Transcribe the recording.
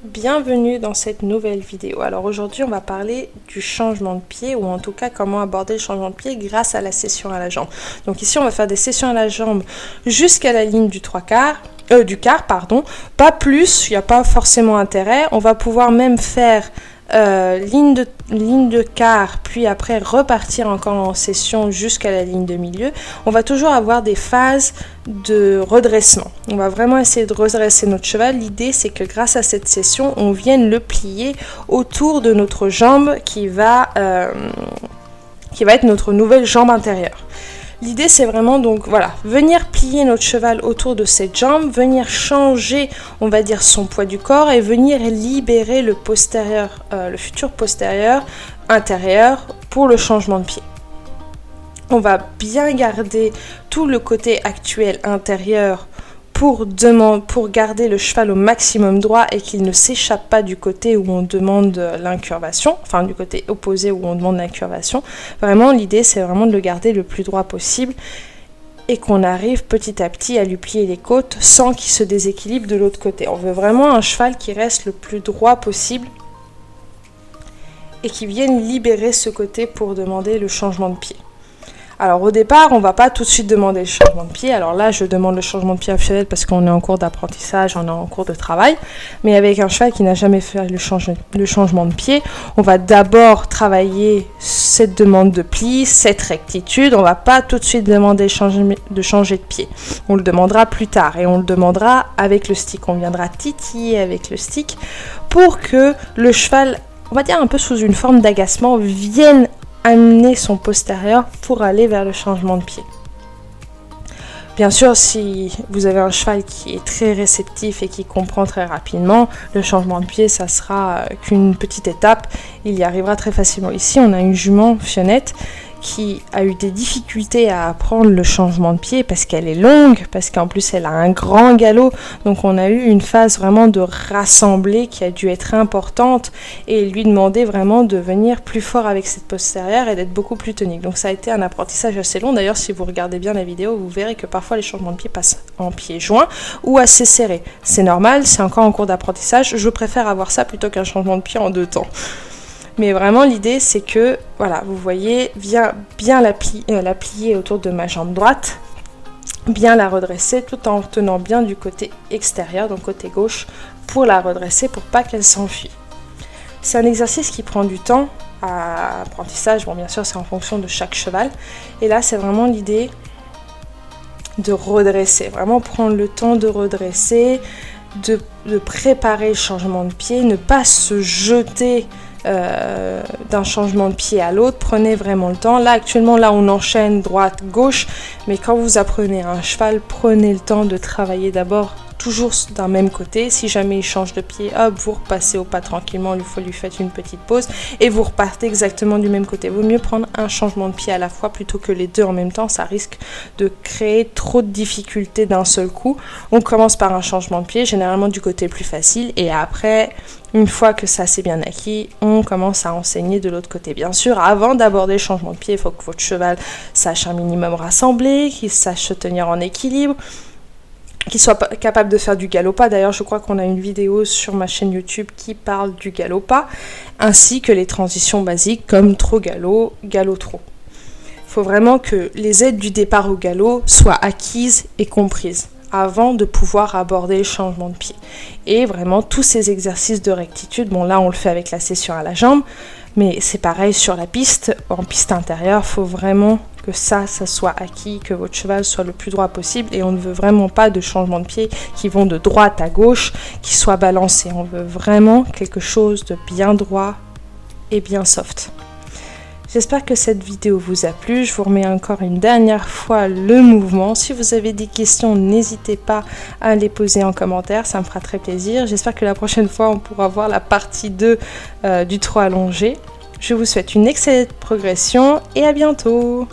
Bienvenue dans cette nouvelle vidéo. Alors aujourd'hui on va parler du changement de pied ou en tout cas comment aborder le changement de pied grâce à la session à la jambe. Donc ici on va faire des sessions à la jambe jusqu'à la ligne du quart, pas plus, il n'y a pas forcément intérêt. On va pouvoir même faire ligne de quart, puis après repartir encore en session jusqu'à la ligne de milieu. On va toujours avoir des phases de redressement. On va vraiment essayer de redresser notre cheval. L'idée, c'est que grâce à cette session, on vienne le plier autour de notre jambe qui va être notre nouvelle jambe intérieure. L'idée, c'est vraiment donc, venir plier notre cheval autour de cette jambe, venir changer, on va dire, son poids du corps et venir libérer le futur postérieur intérieur pour le changement de pied. On va bien garder tout le côté actuel intérieur pour garder le cheval au maximum droit et qu'il ne s'échappe pas du côté où on demande l'incurvation, enfin du côté opposé où on demande l'incurvation. Vraiment, l'idée, c'est vraiment de le garder le plus droit possible et qu'on arrive petit à petit à lui plier les côtes sans qu'il se déséquilibre de l'autre côté. On veut vraiment un cheval qui reste le plus droit possible et qui vienne libérer ce côté pour demander le changement de pied. Alors au départ, on ne va pas tout de suite demander le changement de pied. Alors là, je demande le changement de pied optionnel parce qu'on est en cours d'apprentissage, on est en cours de travail. Mais avec un cheval qui n'a jamais fait le changement de pied, on va d'abord travailler cette demande de pli, cette rectitude. On ne va pas tout de suite demander de changer de pied. On le demandera plus tard et on le demandera avec le stick. On viendra titiller avec le stick pour que le cheval, on va dire un peu sous une forme d'agacement, vienne amener son postérieur pour aller vers le changement de pied. Bien sûr, si vous avez un cheval qui est très réceptif et qui comprend très rapidement, le changement de pied, ça sera qu'une petite étape, il y arrivera très facilement. Ici, on a une jument Fionnette qui a eu des difficultés à apprendre le changement de pied parce qu'elle est longue, parce qu'en plus elle a un grand galop, donc on a eu une phase vraiment de rassembler qui a dû être importante et lui demander vraiment de venir plus fort avec cette postérieure et d'être beaucoup plus tonique. Donc ça a été un apprentissage assez long. D'ailleurs, si vous regardez bien la vidéo, vous verrez que parfois les changements de pied passent en pied joint ou assez serré. C'est normal, c'est encore en cours d'apprentissage. Je préfère avoir ça plutôt qu'un changement de pied en 2 temps. Mais vraiment, l'idée, c'est que, vous voyez, bien la plier autour de ma jambe droite, bien la redresser tout en tenant bien du côté extérieur, donc côté gauche, pour la redresser pour pas qu'elle s'enfuit. C'est un exercice qui prend du temps à apprentissage. Bon, bien sûr, c'est en fonction de chaque cheval. Et là, c'est vraiment l'idée de redresser, vraiment prendre le temps de redresser, de préparer le changement de pied, ne pas se jeter d'un changement de pied à l'autre. Prenez vraiment le temps. Là actuellement, on enchaîne droite gauche, mais quand vous apprenez un cheval, prenez le temps de travailler d'abord toujours d'un même côté. Si jamais il change de pied, hop, vous repassez au pas tranquillement, il faut lui faire une petite pause et vous repartez exactement du même côté. Vaut mieux prendre un changement de pied à la fois plutôt que les deux en même temps. Ça risque de créer trop de difficultés d'un seul coup. On commence par un changement de pied, généralement du côté plus facile, et après, une fois que ça c'est bien acquis, on commence à enseigner de l'autre côté. Bien sûr, avant d'aborder le changement de pied, il faut que votre cheval sache un minimum rassembler, qu'il sache se tenir en équilibre, qu'il soit capable de faire du galop pas. D'ailleurs, je crois qu'on a une vidéo sur ma chaîne YouTube qui parle du galop pas, ainsi que les transitions basiques comme trot galop, galop trot. Il faut vraiment que les aides du départ au galop soient acquises et comprises avant de pouvoir aborder le changement de pied. Et vraiment, tous ces exercices de rectitude, bon là on le fait avec la session à la jambe, mais c'est pareil sur la piste, en piste intérieure, il faut vraiment que ça soit acquis, que votre cheval soit le plus droit possible, et on ne veut vraiment pas de changements de pied qui vont de droite à gauche, qui soient balancés. On veut vraiment quelque chose de bien droit et bien soft. J'espère que cette vidéo vous a plu. Je vous remets encore une dernière fois le mouvement. Si vous avez des questions, n'hésitez pas à les poser en commentaire, ça me fera très plaisir. J'espère que la prochaine fois, on pourra voir la partie 2 du trot allongé. Je vous souhaite une excellente progression et à bientôt.